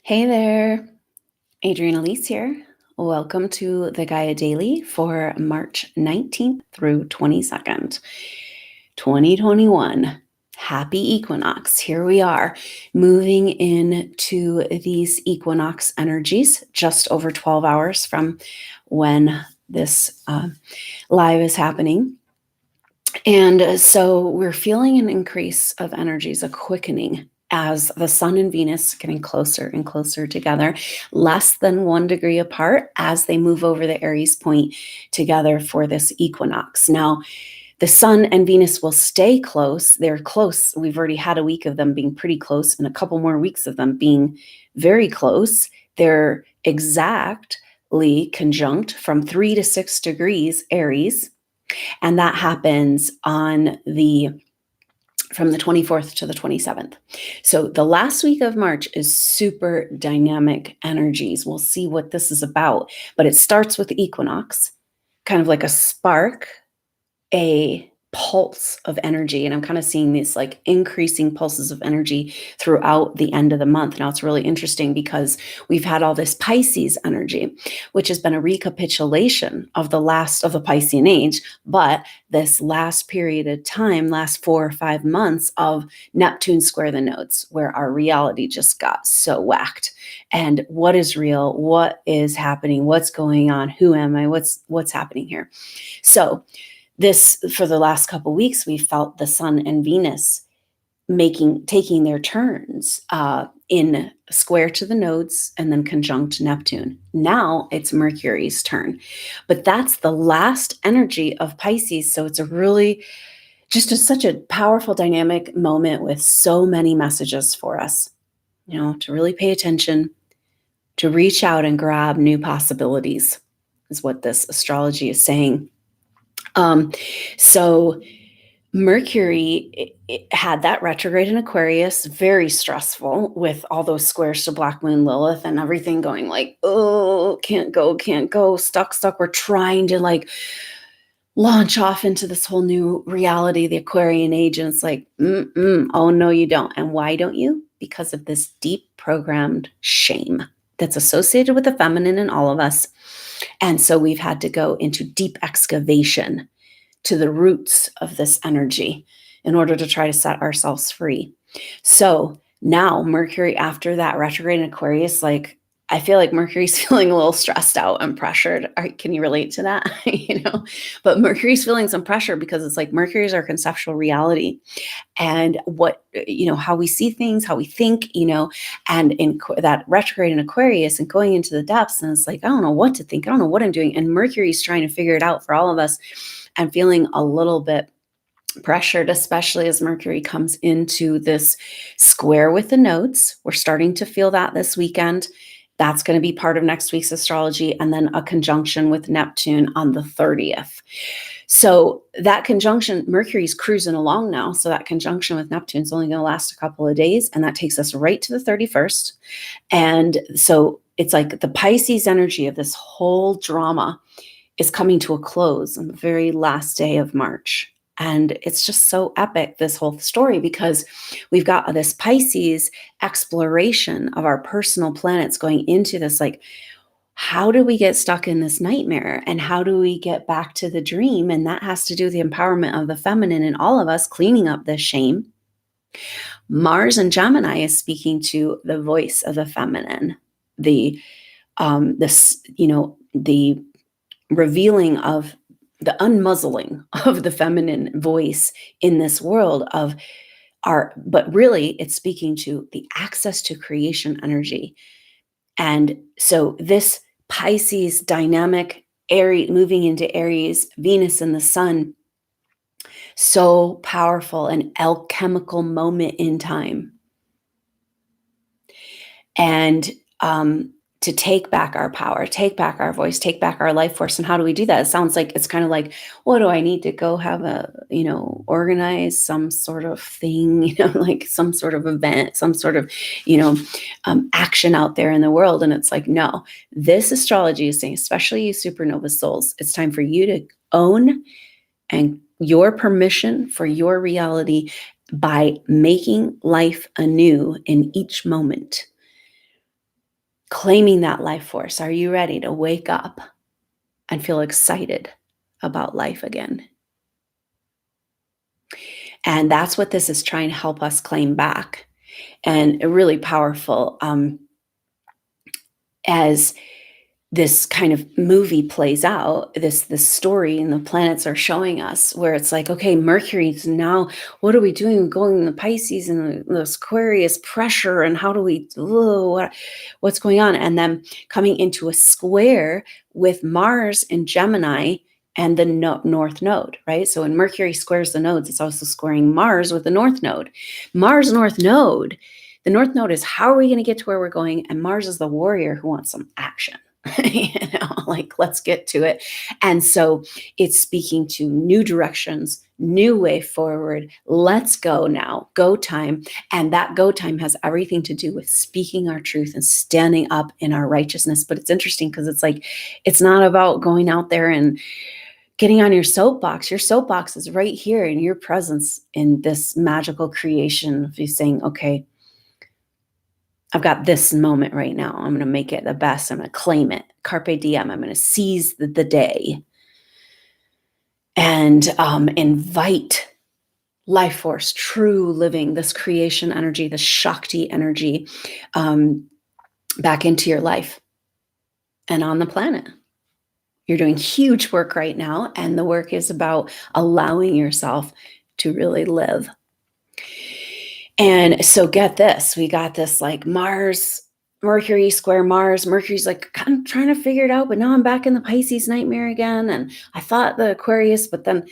Hey there, Adrienne Elise here. Welcome to the Gaia Daily for March 19th through 22nd, 2021. Happy Equinox. Here we are moving into these equinox energies just over 12 hours from when this live is happening. And so we're feeling an increase of energies, a quickening as the sun and Venus getting closer and closer together, less than 1 degree apart as they move over the Aries point together for this equinox. Now, the sun and Venus will stay close. They're close. We've already had a week of them being pretty close and a couple more weeks of them being very close. They're exactly conjunct from 3 to 6 degrees Aries. And that happens from the 24th to the 27th. So the last week of March is super dynamic energies. We'll see what this is about, but it starts with the equinox, kind of like a spark, a pulse of energy. And I'm kind of seeing these like increasing pulses of energy throughout the end of the month. Now it's really interesting because we've had all this Pisces energy, which has been a recapitulation of the last of the Piscean age, but this last period of time, last 4 or 5 months of Neptune square the nodes, where our reality just got so whacked. And what is real? What is happening? What's going on? Who am I? What's happening here? So this, for the last couple of weeks, we felt the sun and Venus taking their turns in square to the nodes and then conjunct Neptune. Now it's Mercury's turn, but that's the last energy of Pisces. So it's a really such a powerful dynamic moment with so many messages for us, to really pay attention, to reach out and grab new possibilities is what this astrology is saying. So Mercury it had that retrograde in Aquarius, very stressful with all those squares to Black Moon Lilith and everything going like, oh, can't go, stuck. We're trying to like launch off into this whole new reality, the Aquarian age. And it's like, oh, no, you don't. And why don't you? Because of this deep programmed shame that's associated with the feminine in all of us. And so we've had to go into deep excavation to the roots of this energy in order to try to set ourselves free. So now Mercury, after that retrograde in Aquarius, like I feel like Mercury's feeling a little stressed out and pressured. Can you relate to that? But Mercury's feeling some pressure because it's like Mercury is our conceptual reality and what, how we see things, how we think, and in that retrograde in Aquarius and going into the depths. And it's like, I don't know what to think. I don't know what I'm doing. And Mercury's trying to figure it out for all of us and feeling a little bit pressured, especially as Mercury comes into this square with the nodes. We're starting to feel that this weekend. That's going to be part of next week's astrology, and then a conjunction with Neptune on the 30th. So that conjunction, Mercury's cruising along now. So that conjunction with Neptune is only going to last a couple of days, and that takes us right to the 31st. And so it's like the Pisces energy of this whole drama is coming to a close on the very last day of March. And it's just so epic, this whole story, because we've got this Pisces exploration of our personal planets going into this, like, how do we get stuck in this nightmare? And how do we get back to the dream? And that has to do with the empowerment of the feminine in all of us, cleaning up this shame. Mars and Gemini is speaking to the voice of the feminine, the revealing of the unmuzzling of the feminine voice in this world but really it's speaking to the access to creation energy. And so this Pisces dynamic Aries moving into Aries, Venus and the sun, so powerful, an alchemical moment in time. And to take back our power, take back our voice, take back our life force. And how do we do that? It sounds like it's kind of like, what do I need to go have organize some sort of thing, like some sort of event, some sort of, action out there in the world. And it's like, no, this astrology is saying, especially you supernova souls, it's time for you to own and your permission for your reality by making life anew in each moment. claiming that life force. Are you ready to wake up and feel excited about life again? And that's what this is trying to help us claim back. And really powerful, as this kind of movie plays out, this story and the planets are showing us, where it's like, okay, Mercury's now, what are we doing? We're going in the Pisces and the Aquarius pressure, and how do we, what's going on? And then coming into a square with Mars in Gemini and the North Node, right? So when Mercury squares the nodes, it's also squaring Mars with the North Node. Mars North Node, the North Node is, how are we going to get to where we're going? And Mars is the warrior who wants some action. Like, let's get to it. And so it's speaking to new directions, new way forward. Let's go now, go time. And that go time has everything to do with speaking our truth and standing up in our righteousness. But it's interesting because it's like, it's not about going out there and getting on your soapbox. Your soapbox is right here in your presence in this magical creation of you saying, okay, I've got this moment right now. I'm going to make it the best. I'm going to claim it. Carpe diem. I'm going to seize the day and invite life force, true living, this creation energy, the Shakti energy, back into your life and on the planet. You're doing huge work right now, and the work is about allowing yourself to really live. And so get this, we got this like Mars, Mercury square Mars. Mercury's like kind of trying to figure it out, but now I'm back in the Pisces nightmare again. And I thought the Aquarius, but then,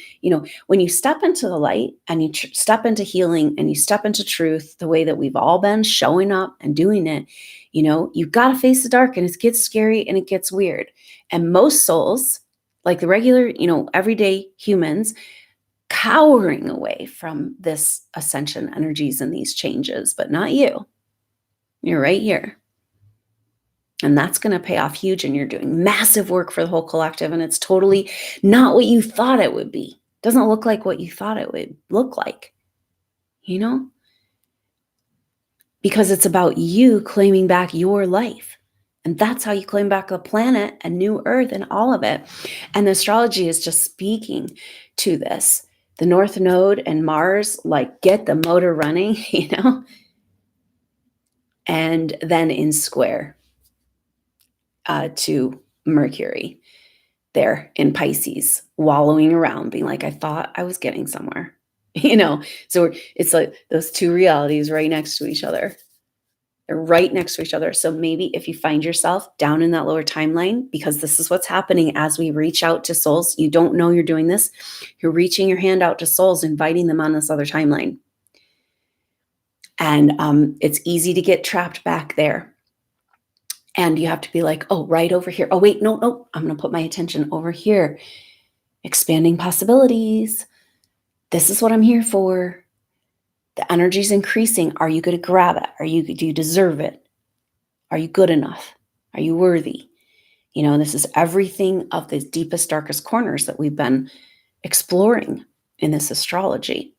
when you step into the light and you step into healing and you step into truth, the way that we've all been showing up and doing it, you've got to face the dark, and it gets scary and it gets weird. And most souls, like the regular, everyday humans, cowering away from this ascension energies and these changes, but not you. You're right here. And that's going to pay off huge, and you're doing massive work for the whole collective, and it's totally not what you thought it would be. It doesn't look like what you thought it would look like, because it's about you claiming back your life. And that's how you claim back the planet and new earth and all of it. And the astrology is just speaking to this. The North Node and Mars, like, get the motor running, and then in square to Mercury there in Pisces, wallowing around, being like, I thought I was getting somewhere, So it's like those two realities right next to each other. They're right next to each other. So maybe if you find yourself down in that lower timeline, because this is what's happening as we reach out to souls, you don't know you're doing this. You're reaching your hand out to souls, inviting them on this other timeline. And it's easy to get trapped back there. And you have to be like, oh, right over here. Oh, wait, no, I'm going to put my attention over here. Expanding possibilities. This is what I'm here for. The energy's increasing. Are you going to grab it? Do you deserve it? Are you good enough? Are you worthy? This is everything of the deepest, darkest corners that we've been exploring in this astrology.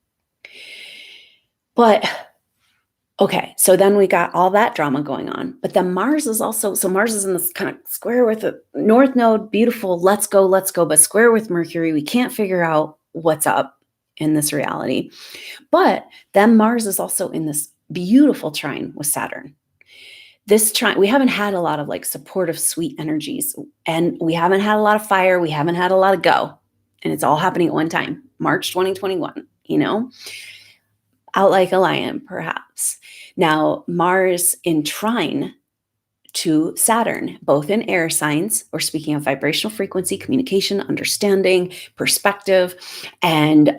But okay, so then we got all that drama going on. But then Mars is in this kind of square with the North Node, beautiful, let's go, but square with Mercury. We can't figure out what's up in this reality. But then Mars is also in this beautiful trine with Saturn. This trine, we haven't had a lot of like supportive, sweet energies, and we haven't had a lot of fire. We haven't had a lot of go, and it's all happening at one time, March 2021, out like a lion, perhaps. Now, Mars in trine to Saturn, both in air signs. We're speaking of vibrational frequency, communication, understanding, perspective, and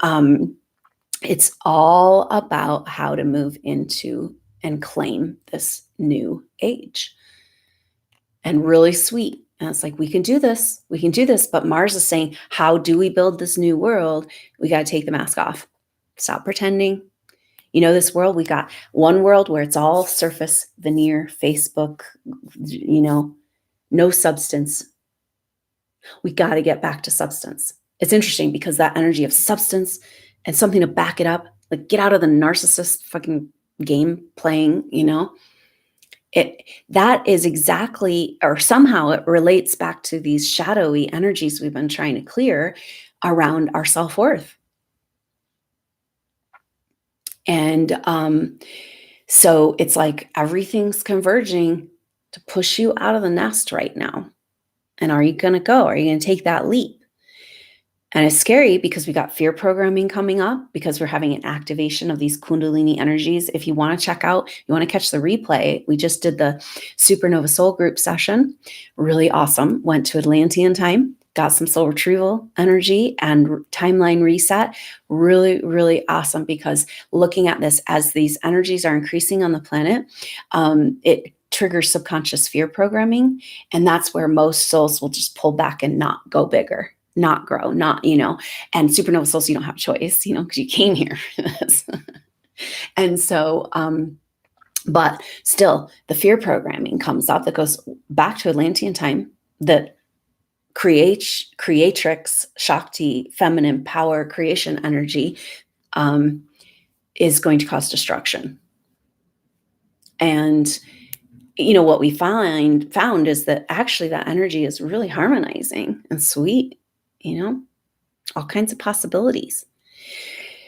it's all about how to move into and claim this new age. And really sweet. And it's like, we can do this. But Mars is saying, how do we build this new world? We got to take the mask off. Stop pretending. This world, we got one world where it's all surface, veneer, Facebook, no substance. We got to get back to substance. It's interesting because that energy of substance and something to back it up, like get out of the narcissist fucking game playing, that is exactly, or somehow it relates back to these shadowy energies we've been trying to clear around our self-worth. And so it's like everything's converging to push you out of the nest right now. And are you going to go? Are you going to take that leap? And it's scary because we got fear programming coming up, because we're having an activation of these Kundalini energies. If you want to check out, you want to catch the replay, we just did the Supernova Soul Group session. Really awesome. Went to Atlantean time, got some soul retrieval energy and timeline reset. Really, really awesome, because looking at this as these energies are increasing on the planet, it triggers subconscious fear programming. And that's where most souls will just pull back and not go bigger, not grow, not, and supernova souls, you don't have a choice, because you came here for this. And so, but still the fear programming comes up that goes back to Atlantean time, that creatrix, Shakti, feminine power, creation energy, is going to cause destruction. And what we found is that actually that energy is really harmonizing and sweet, all kinds of possibilities.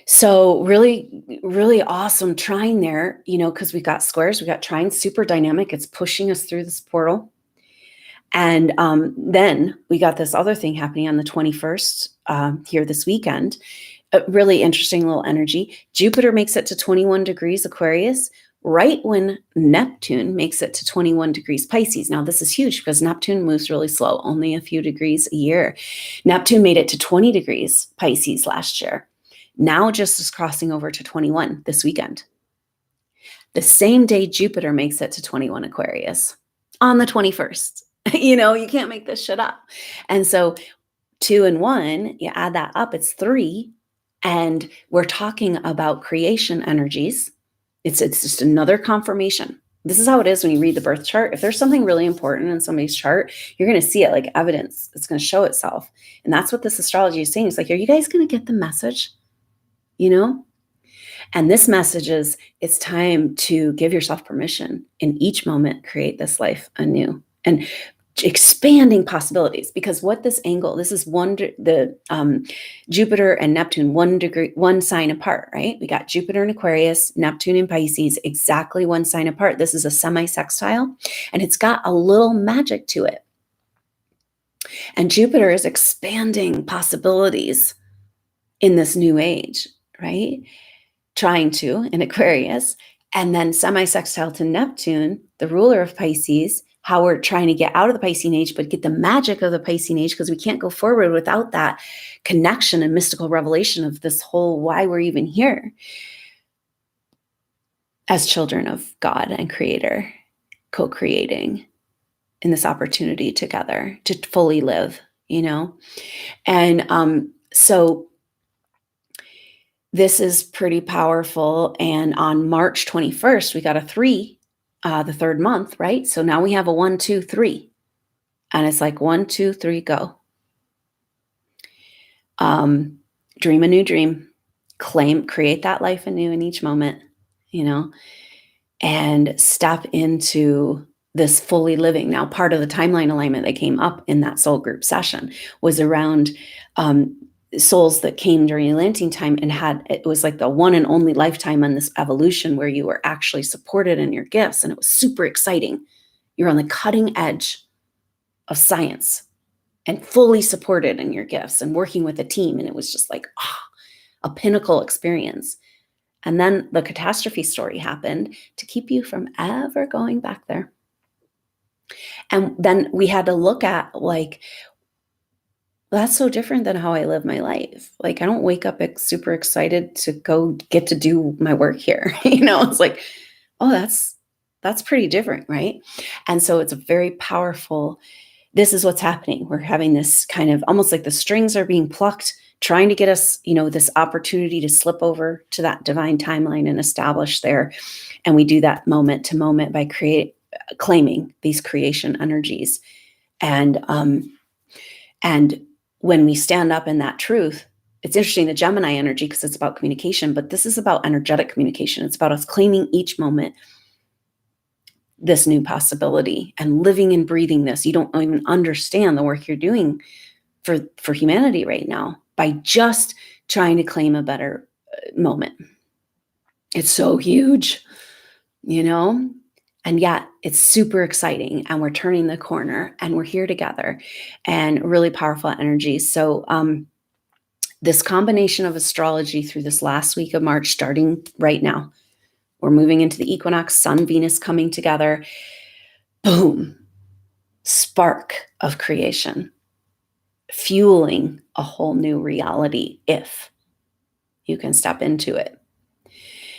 So really, really awesome trine there, because we got squares, we got trines, super dynamic. It's pushing us through this portal. And then we got this other thing happening on the 21st here this weekend. A really interesting little energy. Jupiter makes it to 21 degrees Aquarius, right when Neptune makes it to 21 degrees Pisces. Now, this is huge because Neptune moves really slow, only a few degrees a year. Neptune made it to 20 degrees Pisces last year. Now just is crossing over to 21 this weekend. The same day Jupiter makes it to 21 Aquarius on the 21st. You can't make this shit up. And so 2 and 1, you add that up, it's 3. And we're talking about creation energies. It's just another confirmation. This is how it is when you read the birth chart. If there's something really important in somebody's chart, you're going to see it like evidence. It's going to show itself. And that's what this astrology is saying. It's like, are you guys going to get the message? And this message is, it's time to give yourself permission in each moment, create this life anew. And expanding possibilities, because what this angle, this is Jupiter and Neptune, 1 degree, 1 sign apart, right? We got Jupiter in Aquarius, Neptune in Pisces, exactly 1 sign apart. This is a semi-sextile, and it's got a little magic to it. And Jupiter is expanding possibilities in this new age, right? Trying to in Aquarius, and then semi-sextile to Neptune, the ruler of Pisces, how we're trying to get out of the Piscean age, but get the magic of the Piscean age, because we can't go forward without that connection and mystical revelation of this whole why we're even here as children of God and Creator, co-creating in this opportunity together to fully live, And so this is pretty powerful. And on March 21st, we got a 3, the 3rd month, right? So now we have a 1, 2, 3. And it's like 1, 2, 3, go. Dream a new dream. Create that life anew in each moment, and step into this fully living. Now, part of the timeline alignment that came up in that soul group session was around souls that came during Atlantean time and it was like the one and only lifetime on this evolution where you were actually supported in your gifts. And it was super exciting. You're on the cutting edge of science and fully supported in your gifts and working with a team. And it was just like, a pinnacle experience. And then the catastrophe story happened to keep you from ever going back there. And then we had to look at that's so different than how I live my life. I don't wake up super excited to go get to do my work here. It's like, oh, that's pretty different, right? And so it's a very powerful, this is what's happening. We're having this kind of almost like the strings are being plucked, trying to get us, this opportunity to slip over to that divine timeline and establish there. And we do that moment to moment by claiming these creation energies. And when we stand up in that truth, it's interesting, the Gemini energy, because it's about communication, but this is about energetic communication. It's about us claiming each moment this new possibility and living and breathing this. You don't even understand the work you're doing for humanity right now by just trying to claim a better moment. It's so huge, you know? And yet it's super exciting, and we're turning the corner, and we're here together, and really powerful energy. So this combination of astrology through this last week of March, starting right now, we're moving into the equinox, Sun, Venus coming together. Boom, spark of creation, fueling a whole new reality if you can step into it.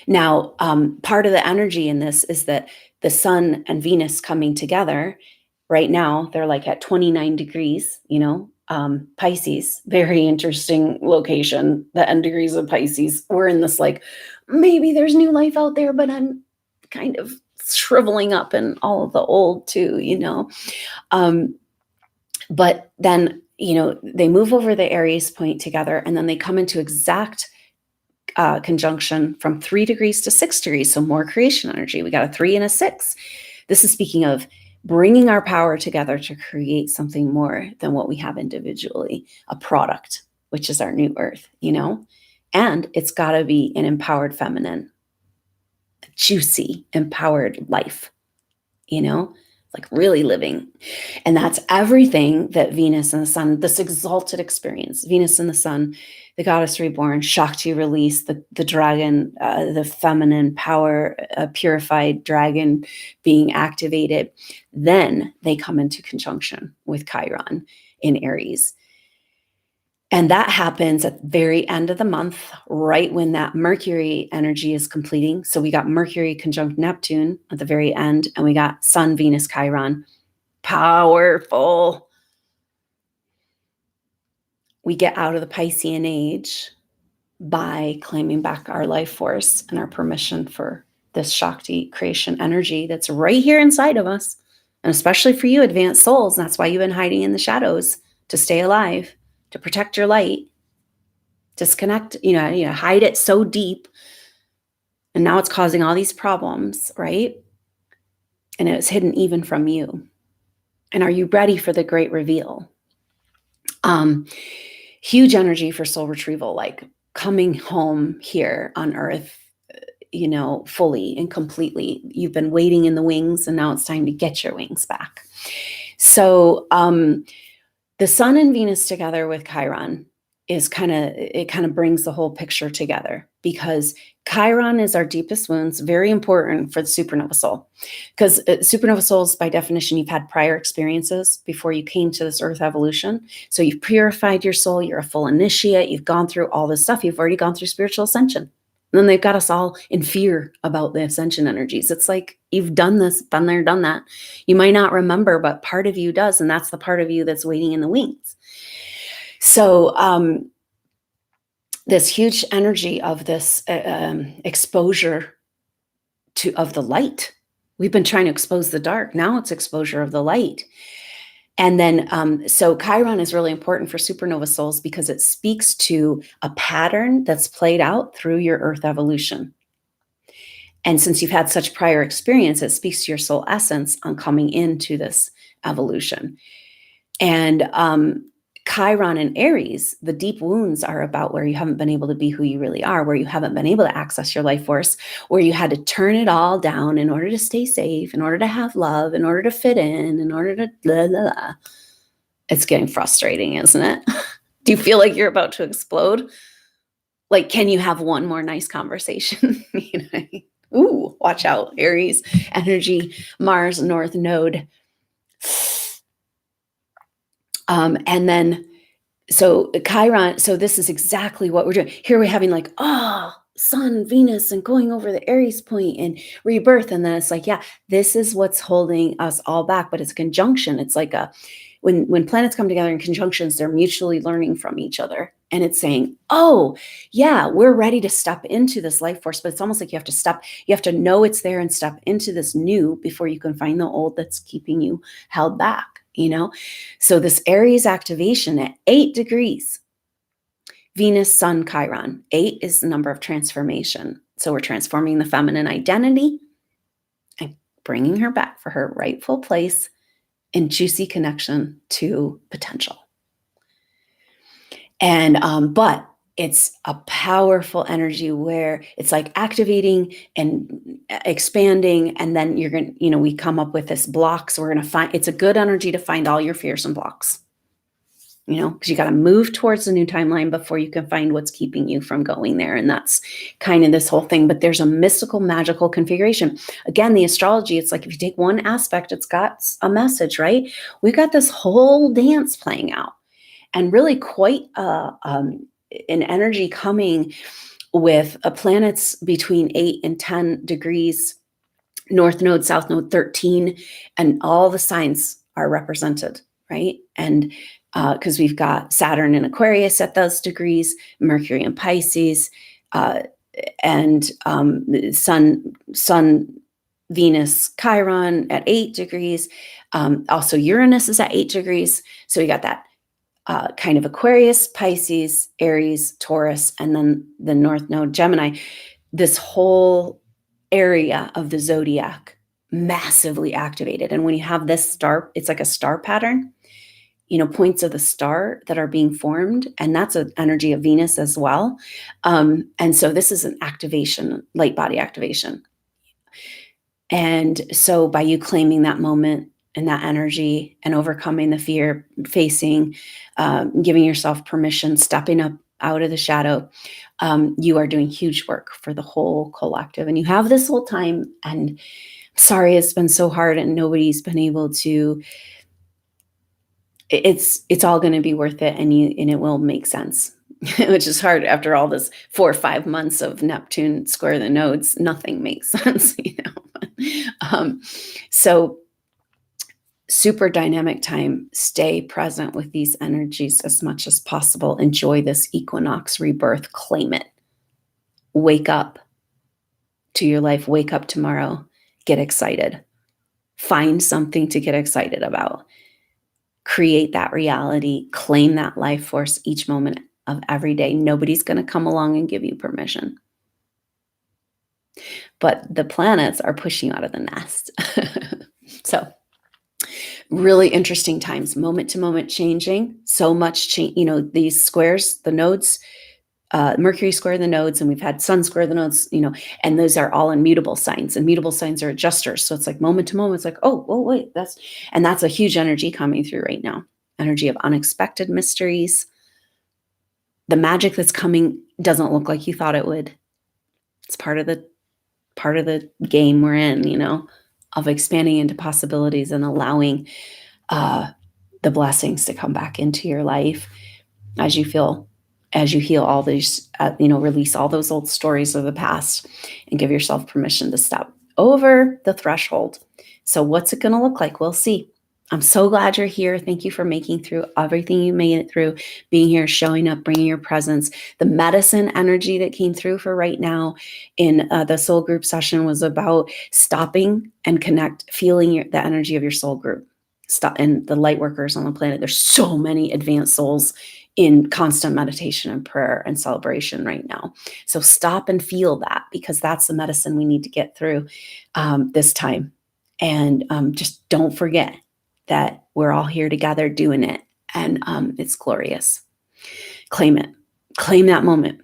Now, part of the energy in this is that the Sun and Venus coming together right now, they're like at 29 degrees, Pisces, very interesting location, the end degrees of Pisces. We're in this like, maybe there's new life out there, but I'm kind of shriveling up in all of the old too, but then, they move over the Aries point together, and then they come into exact conjunction from 3 degrees to 6 degrees. So more creation energy. We got a 3 and a 6. This is speaking of bringing our power together to create something more than what we have individually, a product, which is our new earth, and it's got to be an empowered feminine, juicy, empowered life, like really living. And that's everything that Venus and the Sun, this exalted experience, Venus and the Sun, the goddess reborn, Shakti release, the dragon, the feminine power, purified dragon being activated. Then they come into conjunction with Chiron in Aries. And that happens at the very end of the month, right when that Mercury energy is completing. So we got Mercury conjunct Neptune at the very end, and we got Sun, Venus, Chiron. Powerful. We get out of the Piscean age by claiming back our life force and our permission for this Shakti creation energy that's right here inside of us. And especially for you, advanced souls, that's why you've been hiding in the shadows, to stay alive, to protect your light, disconnect, hide it so deep. And now it's causing all these problems, right? And it's hidden even from you. And are you ready for the great reveal? Huge energy for soul retrieval, like coming home here on earth, fully and completely. You've been waiting in the wings, and now it's time to get your wings back. So, the Sun and Venus together with Chiron is kind of brings the whole picture together, because Chiron is our deepest wounds, very important for the supernova soul, because supernova souls, by definition, you've had prior experiences before you came to this earth evolution. So you've purified your soul. You're a full initiate. You've gone through all this stuff. You've already gone through spiritual ascension. And then they've got us all in fear about the ascension energies. It's like, you've done this, been there, done that. You might not remember, but part of you does. And that's the part of you that's waiting in the wings. So this huge energy of this exposure of the light. We've been trying to expose the dark. Now it's exposure of the light. And then, so Chiron is really important for supernova souls because it speaks to a pattern that's played out through your earth evolution. And since you've had such prior experience, it speaks to your soul essence on coming into this evolution. And Chiron and Aries, the deep wounds are about where you haven't been able to be who you really are, where you haven't been able to access your life force, where you had to turn it all down in order to stay safe, in order to have love, in order to fit in order to blah, blah, blah. It's getting frustrating, isn't it? Do you feel like you're about to explode? Like, can you have one more nice conversation? Ooh, watch out, Aries energy, Mars North Node. And then, so Chiron, so this is exactly what we're doing. Here we're having like, Sun, Venus, and going over the Aries point and rebirth. And then it's like, yeah, this is what's holding us all back, but it's a conjunction. It's like when planets come together in conjunctions, they're mutually learning from each other. And it's saying, oh, yeah, we're ready to step into this life force. But it's almost like you have to know it's there and step into this new before you can find the old that's keeping you held back. So this Aries activation at 8 degrees, Venus, Sun, Chiron. 8 is the number of transformation. So we're transforming the feminine identity and bringing her back for her rightful place in juicy connection to potential. And, but it's a powerful energy where it's like activating and expanding. And then you're going to, we come up with this block. So we're going to find, it's a good energy to find all your fears and blocks, because you got to move towards the new timeline before you can find what's keeping you from going there. And that's kind of this whole thing. But there's a mystical, magical configuration. Again, the astrology, it's like if you take one aspect, it's got a message, right? We've got this whole dance playing out. And really quite an energy coming with planets between 8 and 10 degrees, North Node, South Node 13, and all the signs are represented, right? And because we've got Saturn in Aquarius at those degrees, Mercury in Pisces, and Sun, Venus, Chiron at 8 degrees. Also, Uranus is at 8 degrees. So we got that kind of Aquarius, Pisces, Aries, Taurus, and then the North Node, Gemini. This whole area of the zodiac massively activated. And when you have this star, it's like a star pattern, points of the star that are being formed. And that's an energy of Venus as well. And so this is an activation, light body activation. And so by you claiming that moment and that energy and overcoming the fear, facing, giving yourself permission, stepping up out of the shadow, you are doing huge work for the whole collective. And you have this whole time, and sorry, it's been so hard and nobody's been able to, it's all going to be worth it. And it will make sense, which is hard after all this 4 or 5 months of Neptune square the nodes, nothing makes sense, So super dynamic time. Stay present with these energies as much as possible. Enjoy this equinox rebirth. Claim it. Wake up to your life. Wake up tomorrow. Get excited. Find something to get excited about. Create that reality. Claim that life force each moment of every day. Nobody's going to come along and give you permission. But the planets are pushing you out of the nest. So really interesting times, moment to moment changing, so much change, these squares, the nodes, Mercury square the nodes, and we've had Sun square the nodes, and those are all in mutable signs, and mutable signs are adjusters. So it's like moment to moment, it's like, oh, wait, that's a huge energy coming through right now. Energy of unexpected mysteries. The magic that's coming doesn't look like you thought it would. It's part of the game we're in, of expanding into possibilities and allowing the blessings to come back into your life as you heal all these, release all those old stories of the past and give yourself permission to step over the threshold. So what's it going to look like? We'll see. I'm so glad you're here. Thank you for making through everything you made it through, being here, showing up, bringing your presence. The medicine energy that came through for right now in the soul group session was about stopping and feeling the energy of your soul group. And the light workers on the planet. There's so many advanced souls in constant meditation and prayer and celebration right now. So stop and feel that, because that's the medicine we need to get through this time. And just don't forget that we're all here together doing it. And it's glorious. Claim it. Claim that moment.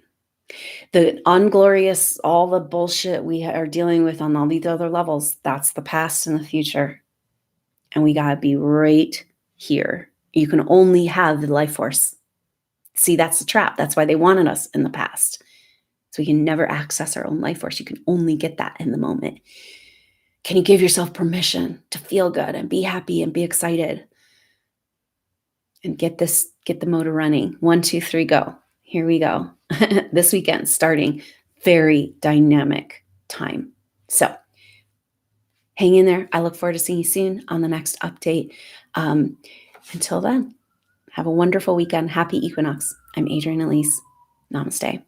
The unglorious, all the bullshit we are dealing with on all these other levels, that's the past and the future. And we got to be right here. You can only have the life force. See, that's the trap. That's why they wanted us in the past. So we can never access our own life force. You can only get that in the moment. Can you give yourself permission to feel good and be happy and be excited? And get the motor running. 1, 2, 3, go. Here we go. This weekend, starting very dynamic time. So hang in there. I look forward to seeing you soon on the next update. Until then, have a wonderful weekend. Happy equinox. I'm Adrienne Elise. Namaste.